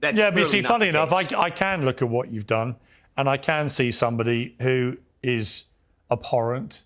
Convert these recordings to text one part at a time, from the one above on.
That's yeah, but you clearly see, not funny the enough, case. I can look at what you've done, and I can see somebody who is abhorrent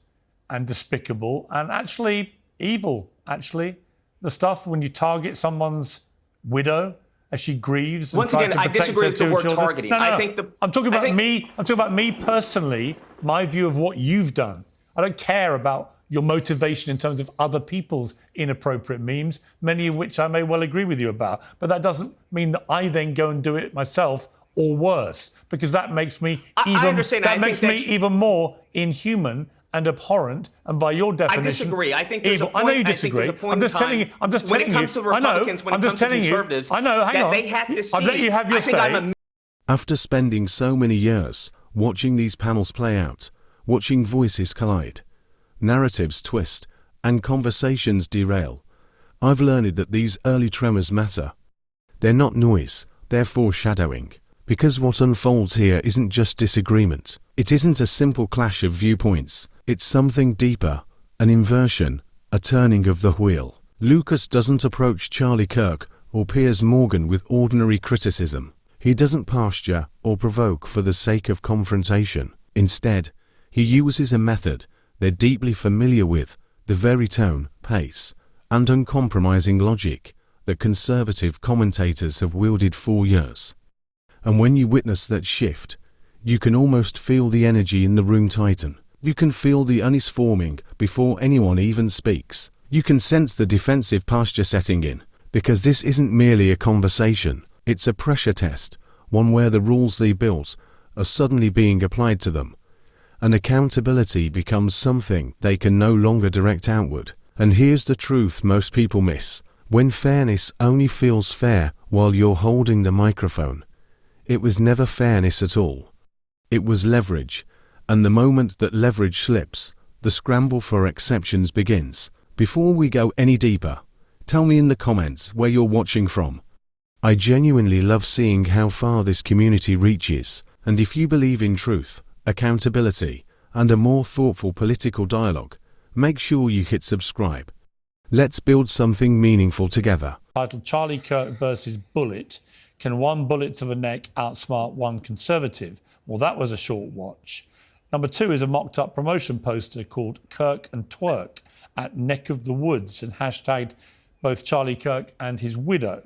and despicable and actually evil. Actually, the stuff when you target someone's widow as she grieves and Once tries again, to I protect disagree her with the two word children. targeting. No, no, I no. think I'm talking about me. I'm talking about me personally. My view of what you've done. I don't care about your motivation in terms of other people's inappropriate memes, many of which I may well agree with you about. But that doesn't mean that I then go and do it myself or worse, because that makes me I understand. I think even more inhuman and abhorrent, and by your definition, I disagree. I think there's evil. a point. I know you I think disagree. there's a point I'm just in telling time you. I'm just when telling it comes you. to Republicans, when it comes to conservatives, I know. Hang that on. they have to see. I've let you have your say. After spending so many years watching these panels play out, watching voices collide, narratives twist, and conversations derail, I've learned that these early tremors matter. They're not noise, they're foreshadowing. Because what unfolds here isn't just disagreement. It isn't a simple clash of viewpoints. It's something deeper, an inversion, a turning of the wheel. Lucas doesn't approach Charlie Kirk or Piers Morgan with ordinary criticism. He doesn't pasture or provoke for the sake of confrontation. Instead, he uses a method they're deeply familiar with, the very tone, pace, and uncompromising logic that conservative commentators have wielded for years. And when you witness that shift, you can almost feel the energy in the room tighten. You can feel the unease forming before anyone even speaks. You can sense the defensive posture setting in, because this isn't merely a conversation, it's a pressure test, one where the rules they built are suddenly being applied to them. And accountability becomes something they can no longer direct outward. And here's the truth most people miss. When fairness only feels fair while you're holding the microphone, it was never fairness at all. It was leverage, and the moment that leverage slips, the scramble for exceptions begins. Before we go any deeper, tell me in the comments where you're watching from. I genuinely love seeing how far this community reaches, and if you believe in truth, accountability, and a more thoughtful political dialogue, make sure you hit subscribe. Let's build something meaningful together. Titled Charlie Kirk versus Bullet. Can one bullet to the neck outsmart one conservative? Well, that was a short watch. Number 2 is a mocked-up promotion poster called Kirk and Twerk at Neck of the Woods and hashtagged both Charlie Kirk and his widow.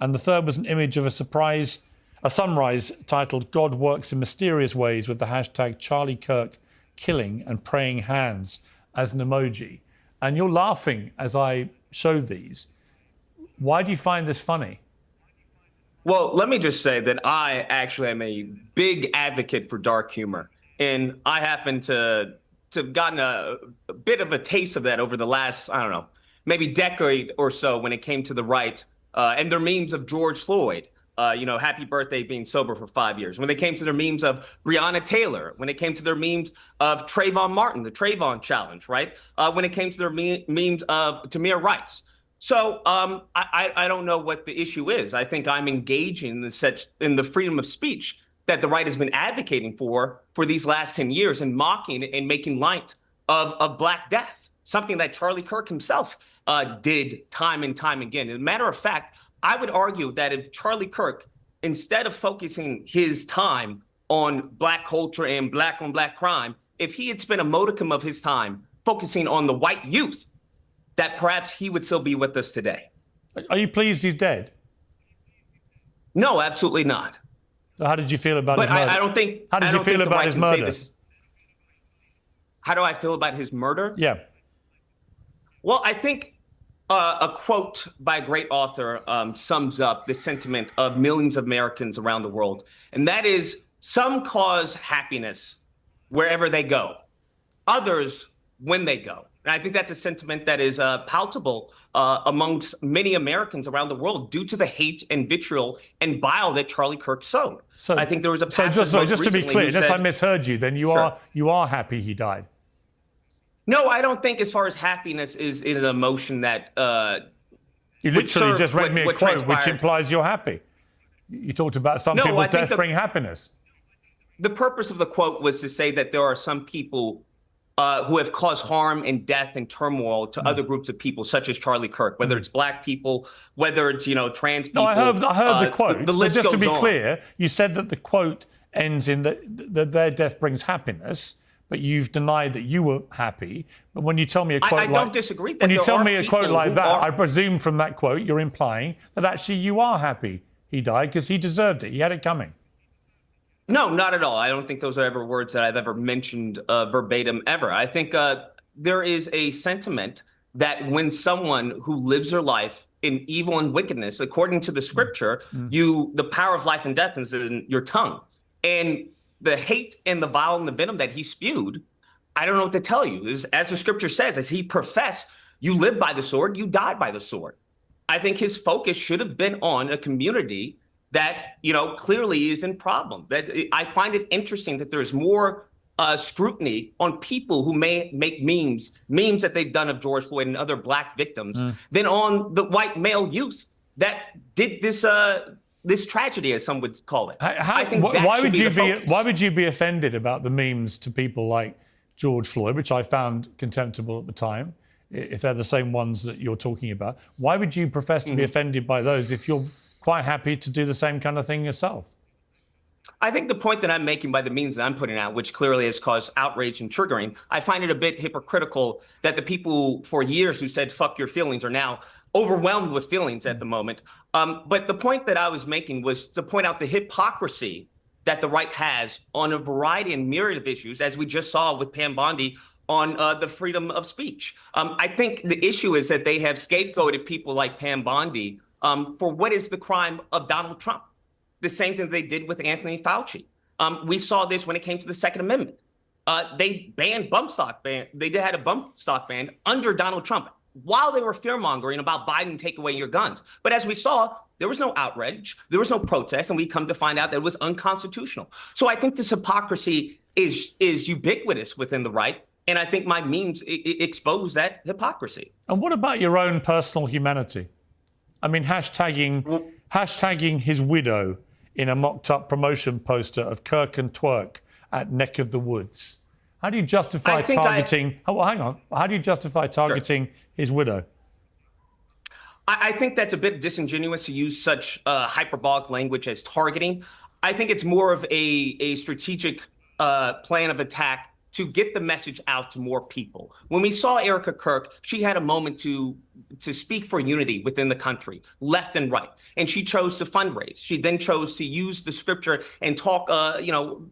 And the third was an image of a sunrise titled God Works in Mysterious Ways with the hashtag Charlie Kirk killing and praying hands as an emoji. And you're laughing as I show these. Why do you find this funny? Well, let me just say that I actually am a big advocate for dark humor. And I happen to have gotten a bit of a taste of that over the last, I don't know, maybe decade or so when it came to the right and their memes of George Floyd, happy birthday being sober for 5 years. When they came to their memes of Breonna Taylor, when it came to their memes of Trayvon Martin, the Trayvon challenge, right? When it came to their memes of Tamir Rice. So I don't know what the issue is. I think I'm engaging in the freedom of speech that the right has been advocating for these last 10 years and mocking and making light of Black death, something that Charlie Kirk himself did time and time again. As a matter of fact, I would argue that if Charlie Kirk, instead of focusing his time on Black culture and Black on Black crime, if he had spent a modicum of his time focusing on the white youth, that perhaps he would still be with us today. Are you pleased he's dead? No, absolutely not. So how did you feel about his murder? But I don't think. How did you feel about his murder? How do I feel about his murder? Yeah. Well, I think a quote by a great author sums up the sentiment of millions of Americans around the world, and that is some cause happiness wherever they go, others when they go. And I think that's a sentiment that is palpable amongst many Americans around the world due to the hate and vitriol and bile that Charlie Kirk sowed. So I think there was a pastor just to be clear, unless I misheard you, then you are happy he died. No, I don't think as far as happiness is an emotion that you literally just read me a quote which implies you're happy. You talked about some people's death bring happiness. The purpose of the quote was to say that there are some people who have caused harm and death and turmoil to other groups of people, such as Charlie Kirk, whether it's black people, whether it's, trans people. No, I heard the quote. The list but just to be goes on. clear, you said that the quote ends in that their death brings happiness, but you've denied that you were happy. But when you tell me a quote I like don't disagree. When you tell me a quote like that, are... I presume from that quote you're implying that actually you are happy he died because he deserved it. He had it coming. No, not at all. I don't think those are ever words that I've ever mentioned verbatim ever. I think there is a sentiment that when someone who lives their life in evil and wickedness, according to the scripture, the power of life and death is in your tongue. And the hate and the vile and the venom that he spewed, I don't know what to tell you. As the scripture says, as he professed, you live by the sword, you die by the sword. I think his focus should have been on a community that, clearly is in problem. That I find it interesting that there's more scrutiny on people who may make memes that they've done of George Floyd and other black victims than on the white male youth that did this tragedy, as some would call it. Why would you be offended about the memes to people like George Floyd, which I found contemptible at the time, if they're the same ones that you're talking about? Why would you profess to be offended by those if you're quite happy to do the same kind of thing yourself? I think the point that I'm making by the means that I'm putting out, which clearly has caused outrage and triggering, I find it a bit hypocritical that the people for years who said fuck your feelings are now overwhelmed with feelings at the moment. But the point that I was making was to point out the hypocrisy that the right has on a variety and myriad of issues, as we just saw with Pam Bondi on the freedom of speech. I think the issue is that they have scapegoated people like Pam Bondi for what is the crime of Donald Trump. The same thing they did with Anthony Fauci. We saw this when it came to the Second Amendment. They banned bump stock ban. They had a bump stock ban under Donald Trump while they were fear-mongering about Biden take away your guns. But as we saw, there was no outrage, there was no protest, and we come to find out that it was unconstitutional. So I think this hypocrisy is ubiquitous within the right, and I think my memes expose that hypocrisy. And what about your own personal humanity? I mean, hashtagging his widow in a mocked-up promotion poster of Kirk and Twerk at Neck of the Woods. How do you justify targeting... hang on. How do you justify targeting his widow? I think that's a bit disingenuous to use such hyperbolic language as targeting. I think it's more of a strategic plan of attack to get the message out to more people. When we saw Erica Kirk, she had a moment to speak for unity within the country, left and right, and she chose to fundraise. She then chose to use the scripture and talk,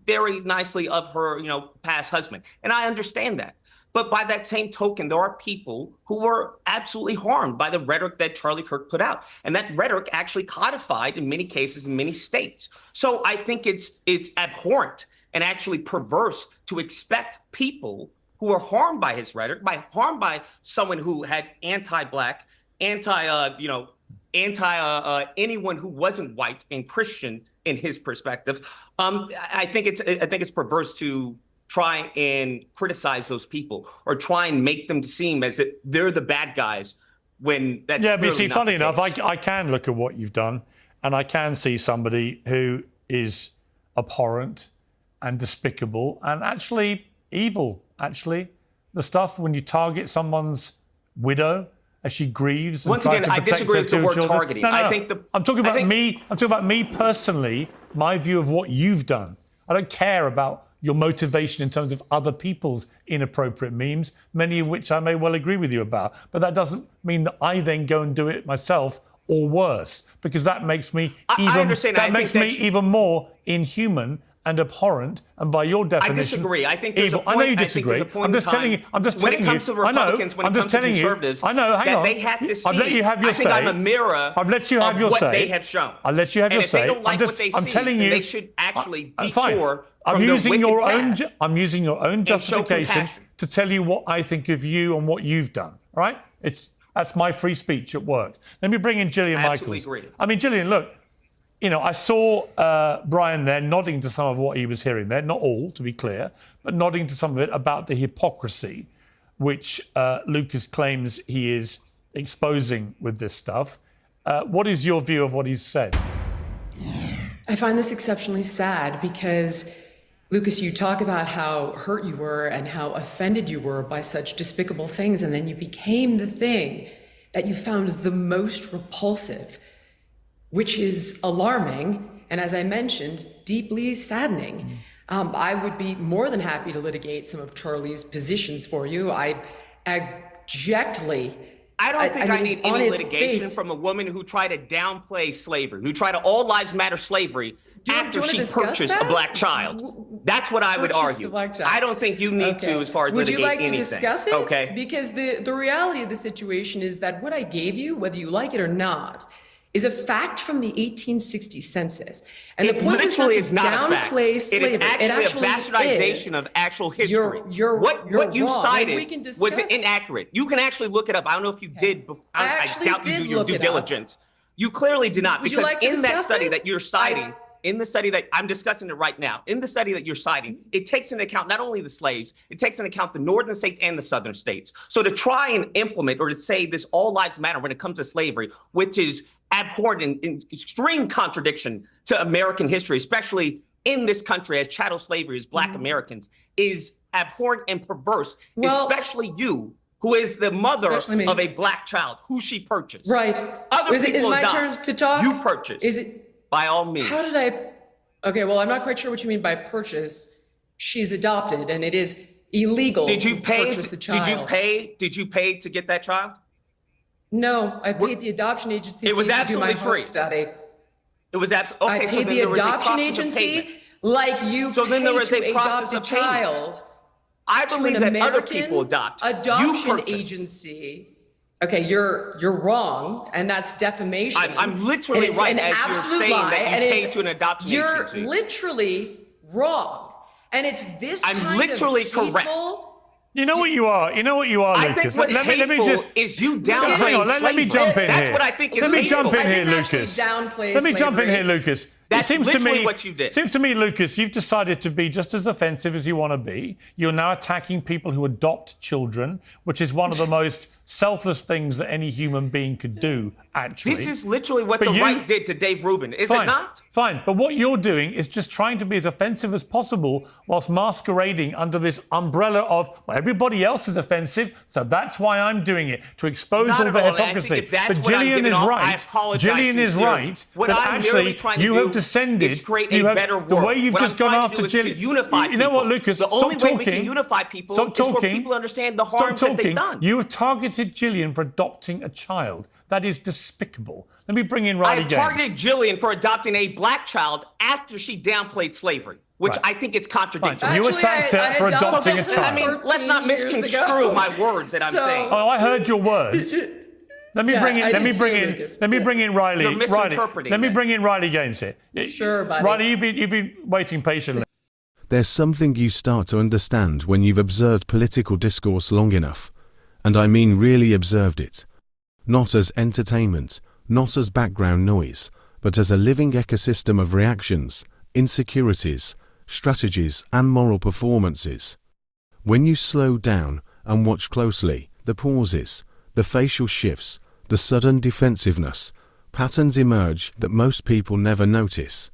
very nicely of her, past husband. And I understand that. But by that same token, there are people who were absolutely harmed by the rhetoric that Charlie Kirk put out. And that rhetoric actually codified in many cases in many states. So I think it's abhorrent and actually perverse to expect people who are harmed by his rhetoric, harmed by someone who had anti-black, anyone who wasn't white and Christian in his perspective. I think it's perverse to try and criticize those people or try and make them seem as if they're the bad guys when that's but you see, funny enough, I can look at what you've done and I can see somebody who is abhorrent and despicable and actually evil. Actually, the stuff when you target someone's widow as she grieves and tries to protect her two children. I disagree with the word targeting. I'm talking about me personally, my view of what you've done. I don't care about your motivation in terms of other people's inappropriate memes, many of which I may well agree with you about. But that doesn't mean that I then go and do it myself or worse, because that makes me even more inhuman and abhorrent, and by your definition, I disagree. I think there's evil. I know you disagree. I'm just telling you. When it comes to Republicans, when it comes to conservatives, I know. Hang on. They have to see. I've let you have your say. I think I'm a mirror. I've let you have your what say. They have shown. I'll let you have your say. And if they don't like what they see, telling you, they should actually detour fine. I'm using your own justification to tell you what I think of you and what you've done. All right? That's my free speech at work. Let me bring in Gillian Michaels. Agree. I mean, Gillian, look. I saw Brian there nodding to some of what he was hearing there, not all, to be clear, but nodding to some of it about the hypocrisy which Lucas claims he is exposing with this stuff. What is your view of what he's said? I find this exceptionally sad because Lucas, you talk about how hurt you were and how offended you were by such despicable things, and then you became the thing that you found the most repulsive, which is alarming and, as I mentioned, deeply saddening. I would be more than happy to litigate some of Charlie's positions for you. I abjectly. I don't think I mean, need on any its litigation face- from a woman who tried to downplay slavery, who tried to all lives matter slavery Do you after wanna she discuss purchased that? a black child. That's what I would Purchased argue. a black child. I don't think you need to as far as Would you litigate like anything. to discuss it? Okay. Because the reality of the situation is that what I gave you, whether you like it or not, is a fact from the 1860 census. And It the point is not literally to is not a fact. downplay slavery. It is actually a bastardization of actual history. You're what you wrong. cited And we can was discuss- inaccurate. You can actually look it up. I don't know if you did. I I actually doubt you did do your look due it up. diligence. You clearly did not, Would you because like to in that discuss study it? that you're citing, in the study that I'm discussing it right now, in the study that you're citing, it takes into account not only the slaves, it takes into account the northern states and the southern states. So to try and implement or to say this all lives matter when it comes to slavery, which is abhorrent and in extreme contradiction to American history, especially in this country as chattel slavery as Black Americans, is abhorrent and perverse, Well- especially you, who is the mother Especially me. of a Black child, who she purchased. Right. Other Is people my adopt. turn to talk? You purchased. Is it? By all means. How did I? Okay, well, I'm not quite sure what you mean by purchase. She's adopted, and it is illegal Did you to pay? purchase a child. Did you pay to get that child? No, I paid the adoption agency. It was fees to do my absolutely free. hope study. It was absolutely okay. I So paid then the there was a adoption process of agency payment. like you So then there pay was a to process adopt a of payment. child. I To believe an that other American people adopt. You adoption purchased. agency. Okay, you're wrong, and that's defamation. I'm literally And it's right an as you're absolute saying lie, that you and paid it's- to an adoption you're agency. literally wrong, and it's this I'm kind literally of hateful, correct. You know what you are? You know what you are, I Lucas? think what's hateful is you downplaying Hang on, let me slavery. jump in That's here. what I think is Let me hateful. jump in I here, didn't actually Lucas. downplay Let me jump in slavery. here, Lucas. That's it seems to literally me what you did. Seems to me, Lucas, you've decided to be just as offensive as you want to be. You're now attacking people who adopt children, which is one of the most selfless things that any human being could do, actually. This is literally what But the you- right did to Dave Rubin, is it not? Fine. But what you're doing is just trying to be as offensive as possible whilst masquerading under this umbrella of, well, everybody else is offensive, so that's why I'm doing it, to expose Not all at the all, and I think hypocrisy. if that's But what I'm Gillian giving is off, I right. apologize Gillian is sincerely. right. What that I'm actually merely trying to you do have descended. is create you a have, better the world. way you've What just I'm gone trying to after do is to Gillian. unify You know what, people. Lucas? The Stop only way we talking. can unify people Stop is for talking. people to understand the Stop harms that they've talking. done. You have targeted Gillian for adopting a child. That is despicable. Let me bring in Riley I Gaines. targeted Jillian for adopting a Black child after she downplayed slavery, which Right. I think is contradictory. You Actually, attacked her for adopted adopting a her. child. I mean, let's not 14 years misconstrue ago. my words that I'm So- saying. Oh, I heard your words. Let me Yeah, bring in. I Let me did bring too, in. Lucas. Let me bring in Riley. You're Riley. misinterpreting Let me that. bring in Riley Gaines here. Sure, buddy. Riley, you've been waiting patiently. There's something you start to understand when you've observed political discourse long enough. And I mean really observed it. Not as entertainment, not as background noise, but as a living ecosystem of reactions, insecurities, strategies, and moral performances. When you slow down and watch closely, the pauses, the facial shifts, the sudden defensiveness, patterns emerge that most people never notice.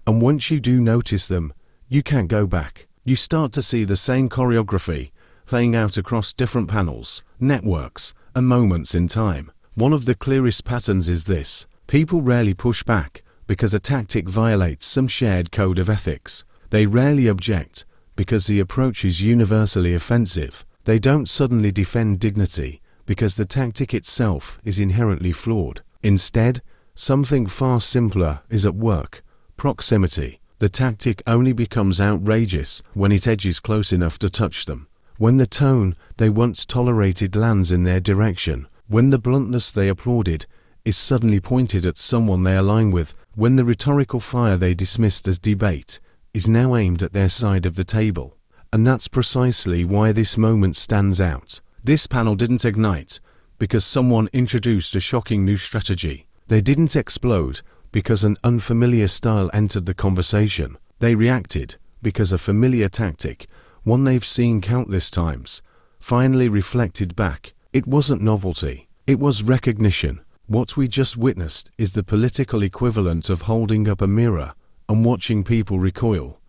And once you do notice them, you can't go back. You start to see the same choreography playing out across different panels, networks, and moments in time. One of the clearest patterns is this: people rarely push back because a tactic violates some shared code of ethics. They rarely object because the approach is universally offensive. They don't suddenly defend dignity because the tactic itself is inherently flawed. Instead, something far simpler is at work: proximity. The tactic only becomes outrageous when it edges close enough to touch them. When the tone they once tolerated lands in their direction. When the bluntness they applauded is suddenly pointed at someone they align with. When the rhetorical fire they dismissed as debate is now aimed at their side of the table. And that's precisely why this moment stands out. This panel didn't ignite because someone introduced a shocking new strategy. They didn't explode because an unfamiliar style entered the conversation. They reacted because a familiar tactic, one they've seen countless times, finally reflected back. It wasn't novelty, it was recognition. What we just witnessed is the political equivalent of holding up a mirror and watching people recoil.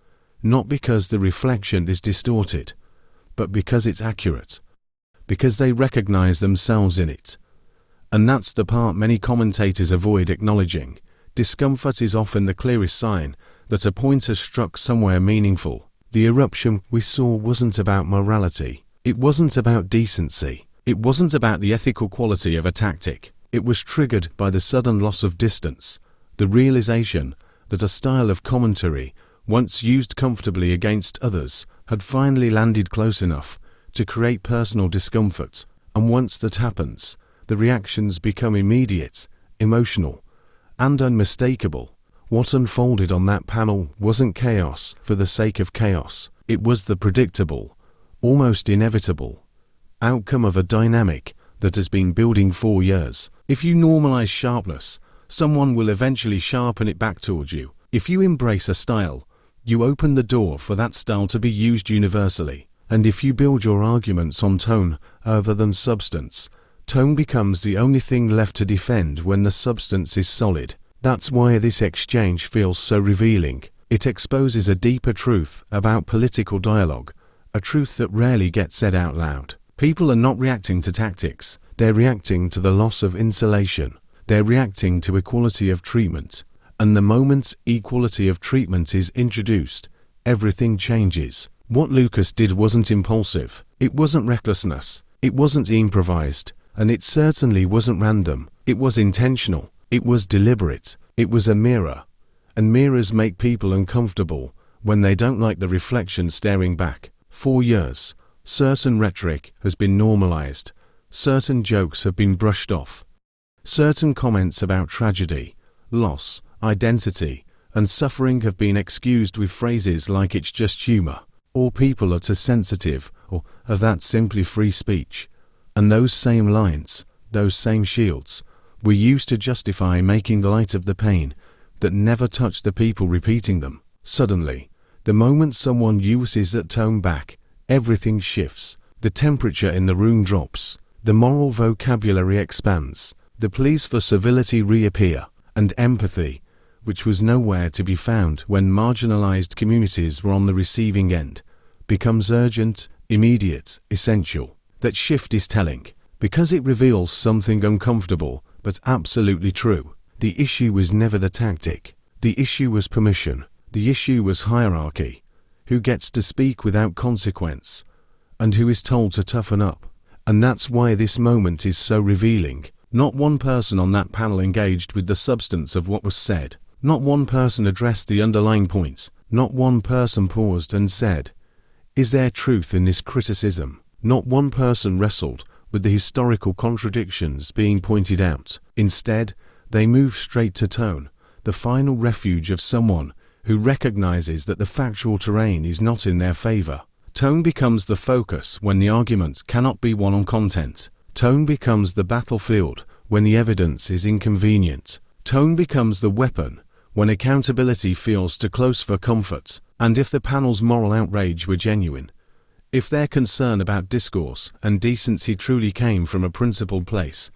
not because the reflection is distorted, but because it's accurate, because they recognize themselves in it. And that's the part many commentators avoid acknowledging. Discomfort is often the clearest sign that a point has struck somewhere meaningful. The eruption we saw wasn't about morality. It wasn't about decency. It wasn't about the ethical quality of a tactic. It was triggered by the sudden loss of distance, the realization that a style of commentary, once used comfortably against others, had finally landed close enough to create personal discomfort. And once that happens, the reactions become immediate, emotional, and unmistakable. What unfolded on that panel wasn't chaos for the sake of chaos. It was the predictable, almost inevitable, outcome of a dynamic that has been building for years. If you normalize sharpness, someone will eventually sharpen it back towards you. If you embrace a style, you open the door for that style to be used universally. And if you build your arguments on tone other than substance, tone becomes the only thing left to defend when the substance is solid. That's why this exchange feels so revealing. It exposes a deeper truth about political dialogue, a truth that rarely gets said out loud. People are not reacting to tactics. They're reacting to the loss of insulation. They're reacting to equality of treatment. And the moment equality of treatment is introduced, everything changes. What Lucas did wasn't impulsive. It wasn't recklessness. It wasn't improvised. And it certainly wasn't random. It was intentional. It was deliberate. It was a mirror. And mirrors make people uncomfortable when they don't like the reflection staring back. For years, certain rhetoric has been normalized. Certain jokes have been brushed off. Certain comments about tragedy, loss, identity, and suffering have been excused with phrases like it's just humor, or people are too sensitive, or that's simply free speech. And those same lines, those same shields, were used to justify making light of the pain that never touched the people repeating them. Suddenly, the moment someone uses that tone back, everything shifts. The temperature in the room drops. The moral vocabulary expands. The pleas for civility reappear. And empathy, which was nowhere to be found when marginalized communities were on the receiving end, becomes urgent, immediate, essential. That shift is telling, because it reveals something uncomfortable but absolutely true. The issue was never the tactic. The issue was permission. The issue was hierarchy. Who gets to speak without consequence, and who is told to toughen up. And that's why this moment is so revealing. Not one person on that panel engaged with the substance of what was said. Not one person addressed the underlying points. Not one person paused and said, "Is there truth in this criticism?" Not one person wrestled with the historical contradictions being pointed out. Instead, they move straight to tone, the final refuge of someone who recognizes that the factual terrain is not in their favor. Tone becomes the focus when the argument cannot be won on content. Tone becomes the battlefield when the evidence is inconvenient. Tone becomes the weapon when accountability feels too close for comfort. And if the panel's moral outrage were genuine, if their concern about discourse and decency truly came from a principled place,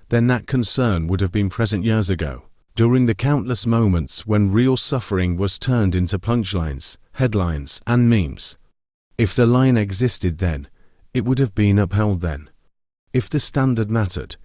then that concern would have been present years ago, during the countless moments when real suffering was turned into punchlines, headlines, and memes. If the line existed then, it would have been upheld then. If the standard mattered,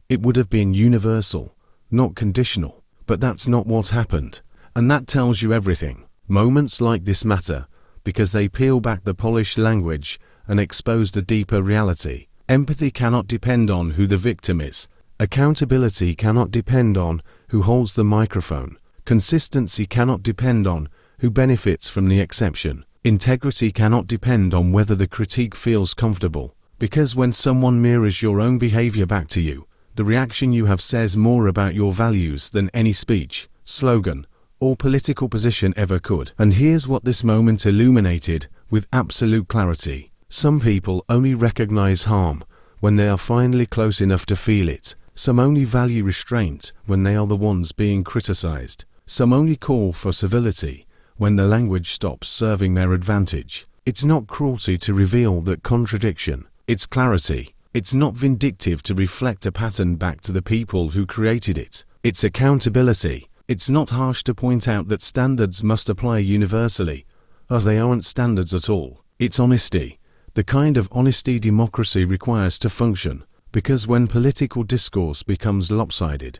it would have been universal, not conditional. But that's not what happened. And that tells you everything. Moments like this matter because they peel back the polished language and expose the deeper reality. Empathy cannot depend on who the victim is. Accountability cannot depend on who holds the microphone. Consistency cannot depend on who benefits from the exception. Integrity cannot depend on whether the critique feels comfortable. Because when someone mirrors your own behavior back to you, the reaction you have says more about your values than any speech, slogan, or political position ever could. And here's what this moment illuminated with absolute clarity. Some people only recognize harm when they are finally close enough to feel it. Some only value restraint when they are the ones being criticized. Some only call for civility when the language stops serving their advantage. It's not cruelty to reveal that contradiction. It's clarity. It's not vindictive to reflect a pattern back to the people who created it. It's accountability. It's not harsh to point out that standards must apply universally, as they aren't standards at all. It's honesty, the kind of honesty democracy requires to function, because when political discourse becomes lopsided,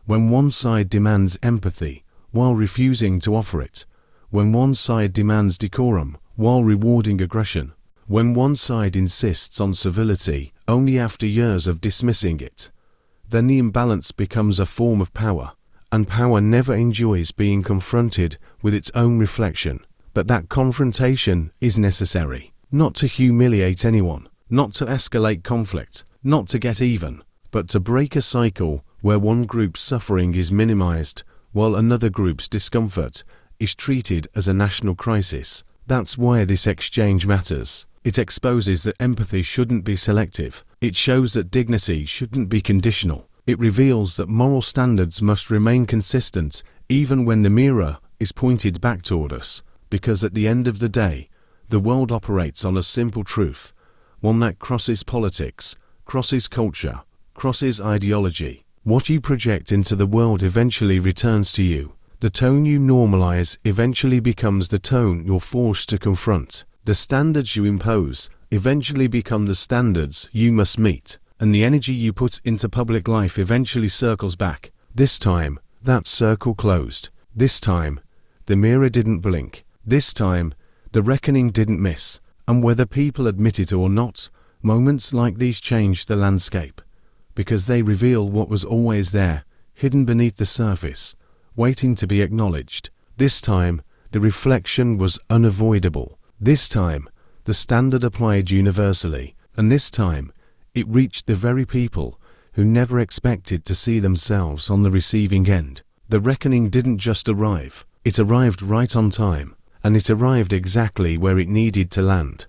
when one side demands empathy while refusing to offer it, when one side demands decorum while rewarding aggression, when one side insists on civility only after years of dismissing it, then the imbalance becomes a form of power, and power never enjoys being confronted with its own reflection. But that confrontation is necessary, not to humiliate anyone, not to escalate conflict, not to get even, but to break a cycle where one group's suffering is minimized while another group's discomfort is treated as a national crisis. That's why this exchange matters. It exposes that empathy shouldn't be selective. It shows that dignity shouldn't be conditional. It reveals that moral standards must remain consistent even when the mirror is pointed back toward us. Because at the end of the day, the world operates on a simple truth, one that crosses politics, crosses culture, crosses ideology. What you project into the world eventually returns to you. The tone you normalize eventually becomes the tone you're forced to confront. The standards you impose eventually become the standards you must meet. And the energy you put into public life eventually circles back. This time, that circle closed. This time, the mirror didn't blink. This time, the reckoning didn't miss. And whether people admit it or not, moments like these change the landscape. Because they reveal what was always there, hidden beneath the surface, waiting to be acknowledged. This time, the reflection was unavoidable. This time, the standard applied universally. And this time, it reached the very people who never expected to see themselves on the receiving end. The reckoning didn't just arrive, it arrived right on time, and it arrived exactly where it needed to land.